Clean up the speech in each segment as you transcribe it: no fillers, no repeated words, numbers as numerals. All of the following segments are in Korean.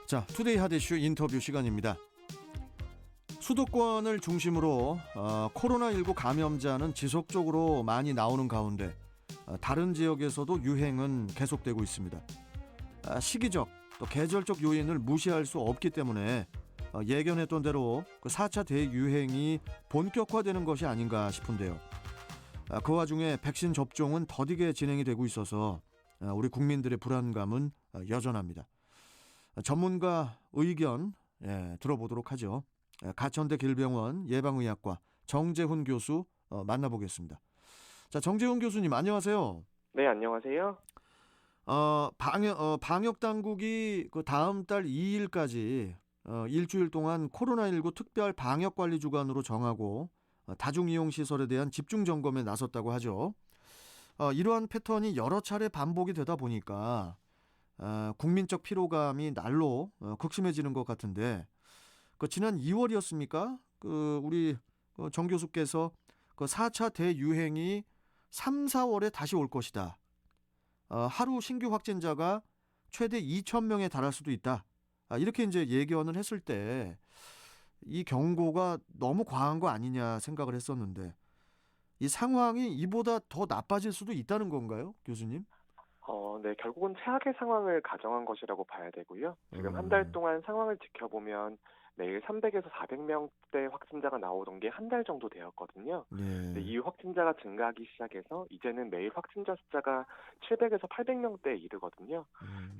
자, 투데이 핫 이슈 인터뷰 시간입니다. 수도권을 중심으로 코로나19 감염자는 지속적으로 많이 나오는 가운데 다른 지역에서도 유행은 계속되고 있습니다. 시기적 또 계절적 요인을 무시할 수 없기 때문에 예견했던 대로 그 4차 대유행이 본격화되는 것이 아닌가 싶은데요. 그 와중에 백신 접종은 더디게 진행이 되고 있어서 우리 국민들의 불안감은 여전합니다. 전문가 의견 들어보도록 하죠. 가천대 길병원 예방의학과 정재훈 교수 만나보겠습니다. 자, 정재훈 교수님 안녕하세요. 네, 안녕하세요. 방역 당국이 그 다음 달 2일까지 일주일 동안 코로나19 특별 방역 관리 주간으로 정하고 다중이용 시설에 대한 집중 점검에 나섰다고 하죠. 이러한 패턴이 여러 차례 반복이 되다 보니까 국민적 피로감이 날로 극심해지는 것 같은데, 그 지난 2월이었습니까? 우리 정 교수께서 그 4차 대유행이 3, 4월에 다시 올 것이다. 하루 신규 확진자가 최대 2,000명에 달할 수도 있다. 이렇게 이제 예견을 했을 때 이 경고가 너무 과한 거 아니냐 생각을 했었는데, 이 상황이 이보다 더 나빠질 수도 있다는 건가요, 교수님? 네, 결국은 최악의 상황을 가정한 것이라고 봐야 되고요. 지금 한 달 동안 상황을 지켜보면 매일 300에서 400명대 확진자가 나오던 게 한 달 정도 되었거든요. 네. 이 확진자가 증가하기 시작해서 이제는 매일 확진자 숫자가 700에서 800명대에 이르거든요.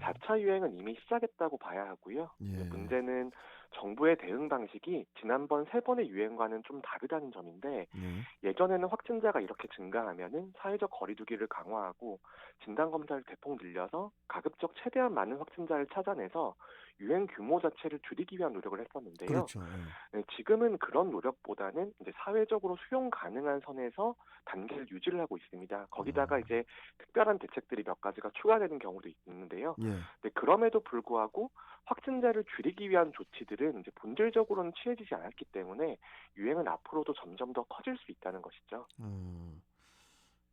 4차 유행은 이미 시작했다고 봐야 하고요. 예. 문제는 정부의 대응 방식이 지난번 3번의 유행과는 좀 다르다는 점인데, 네. 예전에는 확진자가 이렇게 증가하면은 사회적 거리두기를 강화하고 진단검사를 대폭 늘려서 가급적 최대한 많은 확진자를 찾아내서 유행 규모 자체를 줄이기 위한 노력을 했었는데요. 그렇죠. 네, 지금은 그런 노력보다는 이제 사회적으로 수용 가능한 선에서 단계를 유지를 하고 있습니다. 거기다가 이제 특별한 대책들이 몇 가지가 추가되는 경우도 있는데요. 예. 근데 그럼에도 불구하고 확진자를 줄이기 위한 조치들은 이제 본질적으로는 취해지지 않았기 때문에 유행은 앞으로도 점점 더 커질 수 있다는 것이죠.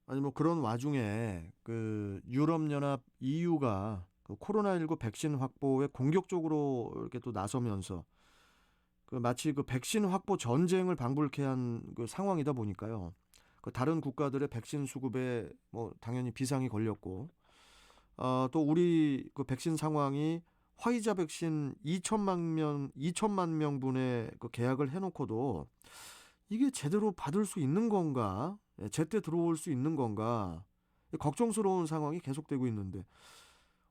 아니 뭐 그런 와중에 그 유럽연합 EU가 그 코로나19 백신 확보에 공격적으로 이렇게 또 나서면서 그 마치 그 백신 확보 전쟁을 방불케 한 그 상황이다 보니까요. 그 다른 국가들의 백신 수급에 뭐 당연히 비상이 걸렸고, 또 우리 그 백신 상황이 화이자 백신 2천만 명분의 그 계약을 해놓고도 이게 제대로 받을 수 있는 건가? 제때 들어올 수 있는 건가? 걱정스러운 상황이 계속되고 있는데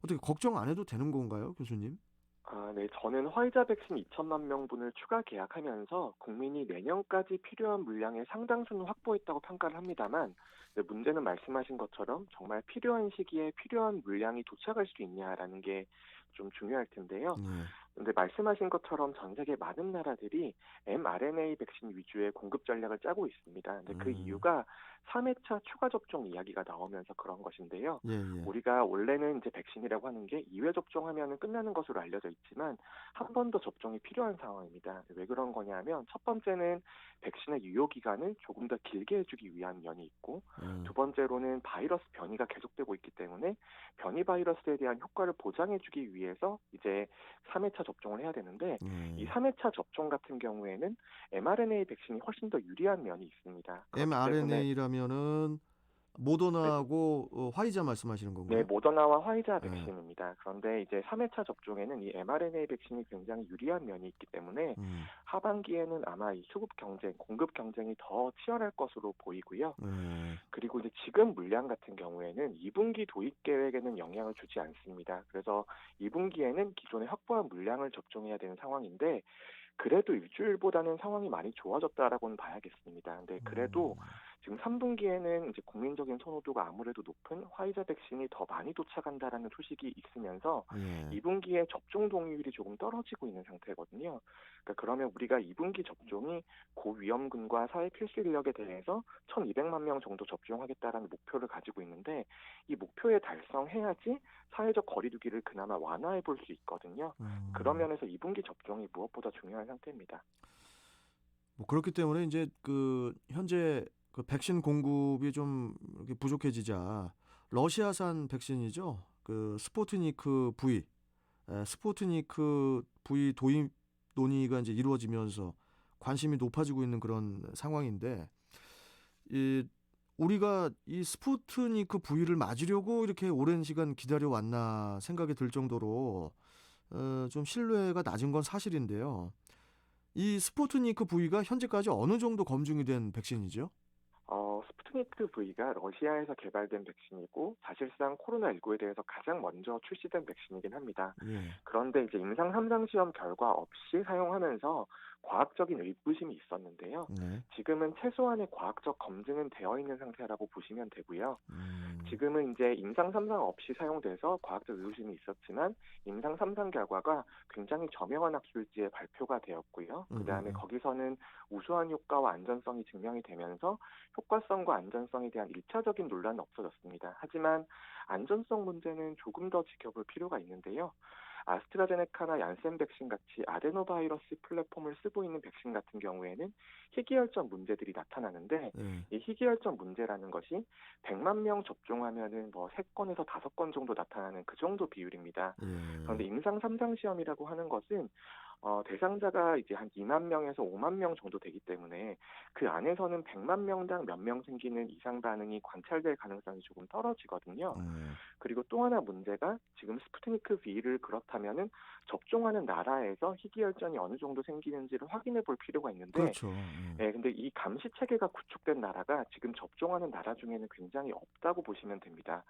어떻게 걱정 안 해도 되는 건가요, 교수님? 네. 저는 화이자 백신 2천만 명분을 추가 계약하면서 국민이 내년까지 필요한 물량의 상당수는 확보했다고 평가를 합니다만, 문제는 말씀하신 것처럼 정말 필요한 시기에 필요한 물량이 도착할 수 있냐라는 게 좀 중요할 텐데요. 네. 근데 말씀하신 것처럼 전 세계 많은 나라들이 mRNA 백신 위주의 공급 전략을 짜고 있습니다. 근데 그 이유가 3회차 추가 접종 이야기가 나오면서 그런 것인데요. 예, 예. 우리가 원래는 이제 백신이라고 하는 게 2회 접종하면 끝나는 것으로 알려져 있지만 한 번 더 접종이 필요한 상황입니다. 왜 그런 거냐면 첫 번째는 백신의 유효 기간을 조금 더 길게 해주기 위한 면이 있고, 두 번째로는 바이러스 변이가 계속되고 있기 때문에 변이 바이러스에 대한 효과를 보장해주기 위해서 이제 3회차 접종을 해야 되는데, 이 3회차 접종 같은 경우에는 mRNA 백신이 훨씬 더 유리한 면이 있습니다. mRNA라면은 모더나하고 화이자 말씀하시는 네, 건가요? 모더나와 화이자 백신입니다. 그런데 이제 3회차 접종에는 이 mRNA 백신이 굉장히 유리한 면이 있기 때문에 하반기에는 아마 이 수급 경쟁, 공급 경쟁이 더 치열할 것으로 보이고요. 그리고 이제 지금 물량 같은 경우에는 2분기 도입 계획에는 영향을 주지 않습니다. 그래서 2분기에는 기존에 확보한 물량을 접종해야 되는 상황인데, 그래도 일주일보다는 상황이 많이 좋아졌다라고는 봐야겠습니다. 근데 그래도 지금 3분기에는 이제 국민적인 선호도가 아무래도 높은 화이자 백신이 더 많이 도착한다라는 소식이 있으면서 2분기에 접종 동의율이 조금 떨어지고 있는 상태거든요. 그러니까 그러면 우리가 2분기 접종이 고위험군과 사회 필수 인력에 대해서 1,200만 명 정도 접종하겠다라는 목표를 가지고 있는데, 이 목표에 달성해야지 사회적 거리두기를 그나마 완화해 볼 수 있거든요. 그런 면에서 2분기 접종이 무엇보다 중요한 상태입니다. 뭐 그렇기 때문에 이제 그 현재 그 백신 공급이 좀 이렇게 부족해지자 러시아산 백신이죠. 그 스푸트니크 V 스푸트니크 V 도입 논의가 이제 이루어지면서 관심이 높아지고 있는 그런 상황인데 이 우리가 이 스푸트니크 V를 맞으려고 이렇게 오랜 시간 기다려 왔나 생각이 들 정도로 좀 신뢰가 낮은 건 사실인데요. 이 스푸트니크 V가 현재까지 어느 정도 검증이 된 백신이죠? 스푸트니크 V가 러시아에서 개발된 백신이고 사실상 코로나19에 대해서 가장 먼저 출시된 백신이긴 합니다. 예. 그런데 이제 임상 3상 시험 결과 없이 사용하면서 과학적인 의구심이 있었는데요. 네. 지금은 최소한의 과학적 검증은 되어 있는 상태라고 보시면 되고요. 음. 지금은 이제 임상 3상 없이 사용돼서 과학적 의구심이 있었지만 임상 3상 결과가 굉장히 저명한 학술지에 발표가 되었고요. 그다음에 거기서는 우수한 효과와 안전성이 증명이 되면서 효과성과 안전성에 대한 1차적인 논란은 없어졌습니다. 하지만 안전성 문제는 조금 더 지켜볼 필요가 있는데요. 아스트라제네카나 얀센 백신 같이 아데노바이러스 플랫폼을 쓰고 있는 백신 같은 경우에는 희귀혈전 문제들이 나타나는데 네. 이 희귀혈전 문제라는 것이 100만 명 접종하면은 뭐 3건에서 5건 정도 나타나는 그 정도 비율입니다. 그런데 예. 임상 3상 시험이라고 하는 것은 대상자가 이제 한 2만 명에서 5만 명 정도 되기 때문에 그 안에서는 100만 명당 몇 명 생기는 이상 반응이 관찰될 가능성이 조금 떨어지거든요. 예. 그리고 또 하나 문제가 지금 스푸트니크 V를 그렇다면은 접종하는 나라에서 희귀혈전이 어느 정도 생기는지를 확인해 볼 필요가 있는데, 그렇죠. 예. 근데 이 감시 체계가 구축된 나라가 지금 접종하는 나라 중에는 굉장히 없다고 보시면 됩니다.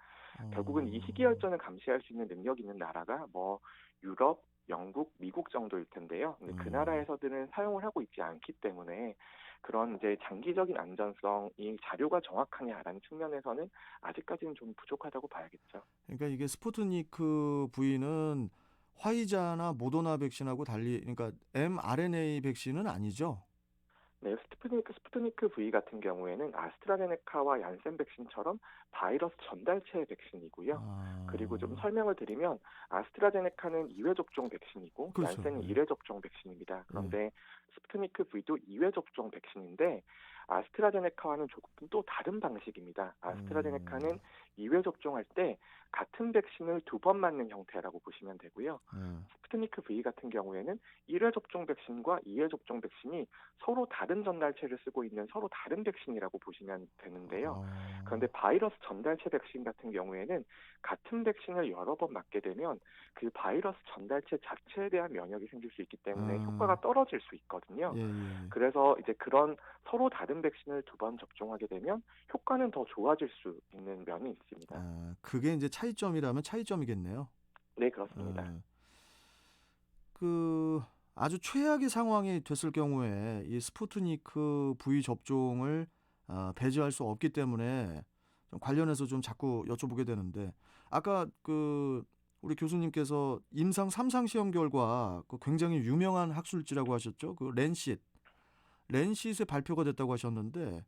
결국은 이 어. 희귀혈전을 감시할 수 있는 능력 있는 나라가 뭐 유럽, 영국, 미국 정도일 텐데요. 근데 그 음. 나라에서들은 사용을 하고 있지 않기 때문에 그런 이제 장기적인 안전성이 자료가 정확하냐라는 측면에서는 아직까지는 좀 부족하다고 봐야겠죠. 그러니까 이게 스푸트니크 V는 화이자나 모더나 백신하고 달리 그러니까 mRNA 백신은 아니죠? 네, 스푸트니크 V 같은 경우에는 아스트라제네카와 얀센 백신처럼 바이러스 전달체 백신이고요. 그리고 좀 아. 설명을 드리면 아스트라제네카는 2회 접종 백신이고 그렇죠. 얀센은 예. 1회 접종 백신입니다. 예. 그런데 스푸트니크 V도 2회 접종 백신인데 아스트라제네카와는 조금 또 다른 방식입니다. 아스트라제네카는 음. 2회 접종할 때 같은 백신을 2번 맞는 형태라고 보시면 되고요. 예. 스푸트니크 V 같은 경우에는 1회 접종 백신과 2회 접종 백신이 서로 다른 전달체를 쓰고 있는 서로 다른 백신이라고 보시면 되는데요. 그런데 어. 바이러스 전달체 백신 같은 경우에는 같은 백신을 여러 번 맞게 되면 그 바이러스 전달체 자체에 대한 면역이 생길 수 있기 때문에 아. 효과가 떨어질 수 있거든요. 예예예. 그래서 이제 그런 서로 다른 백신을 2번 접종하게 되면 효과는 더 좋아질 수 있는 면이 있습니다. 아 그게 인제 차이점이라면 차이점이겠네요. 네, 그렇습니다. 어. 그 아주 최악의 상황이 됐을 경우에 이 스푸트니크 V 접종을 배제할 수 없기 때문에 좀 관련해서 좀 자꾸 여쭤보게 되는데 아까 우리 교수님께서 임상 3상 시험 결과 굉장히 유명한 학술지라고 하셨죠? 랜싯에 발표가 됐다고 하셨는데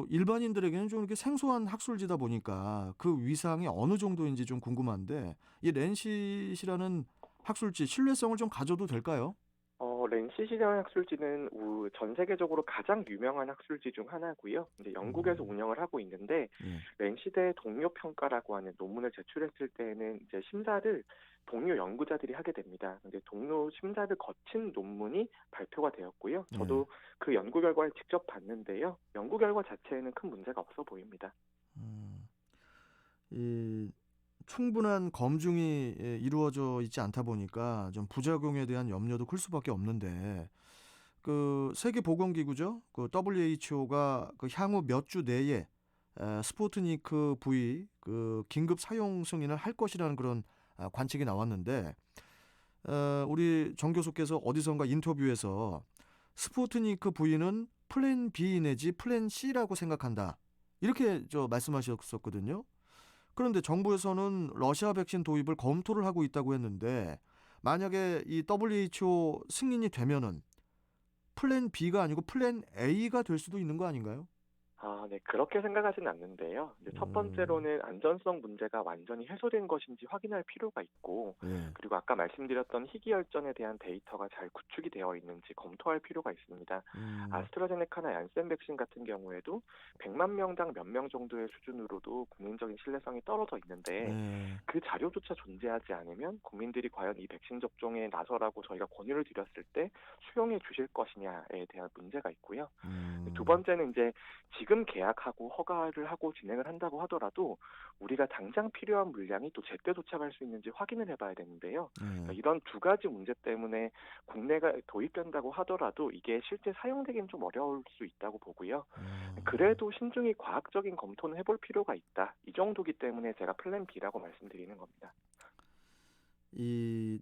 일반인들에게는 좀 이렇게 생소한 학술지다 보니까 그 위상이 어느 정도인지 좀 궁금한데 이 랜싯이라는 학술지 신뢰성을 좀 가져도 될까요? 랜시시라는 학술지는 전 세계적으로 가장 유명한 학술지 중 하나고요. 이제 영국에서 음. 운영을 하고 있는데 예. 랜시대 동료 평가라고 하는 논문을 제출했을 때는 이제 심사를 동료 연구자들이 하게 됩니다. 근데 동료 심사를 거친 논문이 발표가 되었고요. 예. 저도 그 연구 결과를 직접 봤는데요. 연구 결과 자체에는 큰 문제가 없어 보입니다. 음. 이 충분한 검증이 이루어져 있지 않다 보니까 좀 부작용에 대한 염려도 클 수밖에 없는데 세계보건기구죠. WHO가 향후 몇 주 내에 스푸트니크 V 긴급 사용 승인을 할 것이라는 그런 관측이 나왔는데 우리 정 교수께서 어디선가 인터뷰에서 스푸트니크 V는 플랜 B 내지 플랜 C라고 생각한다. 이렇게 말씀하셨었거든요. 그런데 정부에서는 러시아 백신 도입을 검토를 하고 있다고 했는데 만약에 이 WHO 승인이 되면은 플랜 B가 아니고 플랜 A가 될 수도 있는 거 아닌가요? 네. 그렇게 생각하지는 않는데요. 이제 첫 음. 번째로는 안전성 문제가 완전히 해소된 것인지 확인할 필요가 있고, 예. 그리고 아까 말씀드렸던 희귀혈전에 대한 데이터가 잘 구축이 되어 있는지 검토할 필요가 있습니다. 음. 아스트라제네카나 얀센 백신 같은 경우에도 100만 명당 몇 명 정도의 수준으로도 국민적인 신뢰성이 떨어져 있는데, 예. 그 자료조차 존재하지 않으면 국민들이 과연 이 백신 접종에 나서라고 저희가 권유를 드렸을 때 수용해 주실 것이냐에 대한 문제가 있고요. 두 음. 번째는 이제 지금 계약하고 허가를 하고 진행을 한다고 하더라도 우리가 당장 필요한 물량이 또 제때 도착할 수 있는지 확인을 해봐야 되는데요. 그러니까 예. 이런 두 가지 문제 때문에 국내가 도입된다고 하더라도 이게 실제 사용되기는 좀 어려울 수 있다고 보고요. 어. 그래도 신중히 과학적인 검토는 해볼 필요가 있다. 이 정도기 때문에 제가 플랜 B라고 말씀드리는 겁니다. 이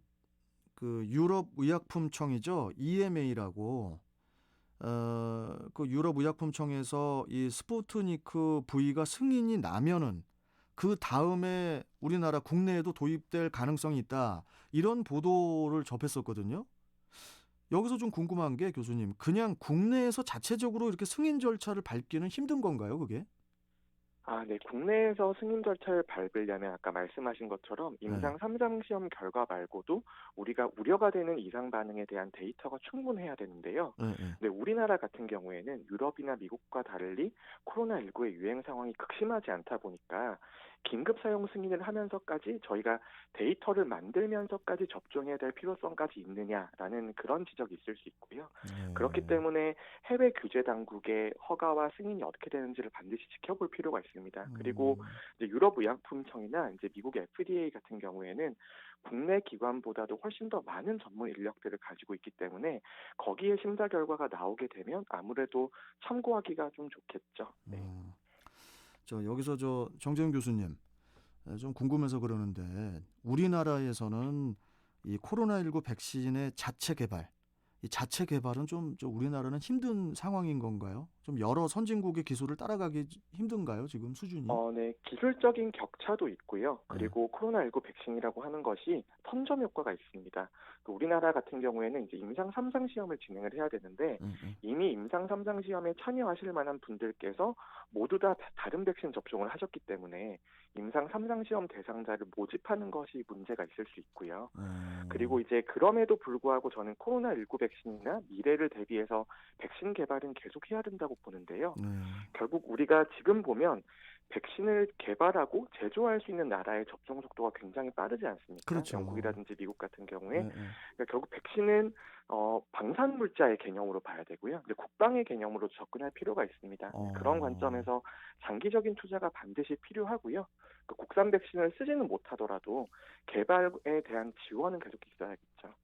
그 유럽 의약품청이죠. EMA라고 그 유럽 의약품청에서 이 스푸트니크 V가 승인이 나면은 그다음에 우리나라 국내에도 도입될 가능성이 있다. 이런 보도를 접했었거든요. 여기서 좀 궁금한 게 교수님, 그냥 국내에서 자체적으로 이렇게 승인 절차를 밟기는 힘든 건가요, 그게? 네. 국내에서 승인 절차를 밟으려면 아까 말씀하신 것처럼 네. 임상 3상 시험 결과 말고도 우리가 우려가 되는 이상 반응에 대한 데이터가 충분해야 되는데요. 예예. 근데 우리나라 같은 경우에는 유럽이나 미국과 달리 코로나19의 유행 상황이 극심하지 않다 보니까 긴급 사용 승인을 하면서까지 저희가 데이터를 만들면서까지 접종해야 될 필요성까지 있느냐라는 그런 지적이 있을 수 있고요. 그렇기 예. 때문에 해외 규제 당국의 허가와 승인이 어떻게 되는지를 반드시 지켜볼 필요가 있습니다. 그리고 음. 이제 유럽의약품청이나 이제 미국의 FDA 같은 경우에는 국내 기관보다도 훨씬 더 많은 전문 인력들을 가지고 있기 때문에 거기에 심사 결과가 나오게 되면 아무래도 참고하기가 좀 좋겠죠. 네. 음. 여기서 정재훈 교수님, 좀 궁금해서 그러는데 우리나라에서는 이 코로나19 백신의 자체 개발, 이 자체 개발은 좀 우리나라는 힘든 상황인 건가요? 좀 여러 선진국의 기술을 따라가기 힘든가요, 지금 수준이? 네. 기술적인 격차도 있고요. 예. 그리고 코로나19 백신이라고 하는 것이 선점 효과가 있습니다. 우리나라 같은 경우에는 이제 임상 3상 시험을 진행을 해야 되는데 예예. 이미 임상 3상 시험에 참여하실 만한 분들께서 모두 다 다른 백신 접종을 하셨기 때문에 임상 3상 시험 대상자를 모집하는 것이 문제가 있을 수 있고요. 그리고 이제 그럼에도 불구하고 저는 코로나19 백신이나 미래를 대비해서 백신 개발은 계속해야 된다고 보는데요. 네. 결국 우리가 지금 보면 백신을 개발하고 제조할 수 있는 나라의 접종 속도가 굉장히 빠르지 않습니까? 그렇죠. 영국이라든지 미국 같은 경우에. 예예. 그러니까 결국 백신은 방산 물자의 개념으로 봐야 되고요. 근데 국방의 개념으로 접근할 필요가 있습니다. 그런 어. 관점에서 장기적인 투자가 반드시 필요하고요. 국산 백신을 쓰지는 못하더라도 개발에 대한 지원은 계속 있어야겠죠.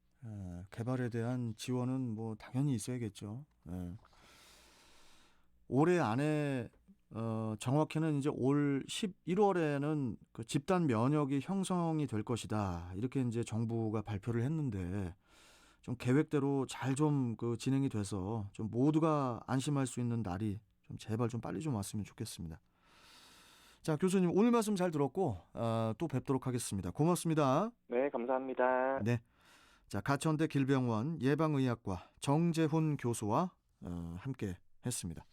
개발에 대한 지원은 뭐 당연히 있어야겠죠. 예. 올해 안에 정확히는 이제 올 11월에는 그 집단 면역이 형성이 될 것이다. 이렇게 이제 정부가 발표를 했는데 좀 계획대로 잘 좀 그 진행이 돼서 좀 모두가 안심할 수 있는 날이 좀 제발 좀 빨리 좀 왔으면 좋겠습니다. 자, 교수님 오늘 말씀 잘 들었고 또 뵙도록 하겠습니다. 고맙습니다. 네, 감사합니다. 네. 자, 가천대 길병원 예방의학과 정재훈 교수와 함께 했습니다.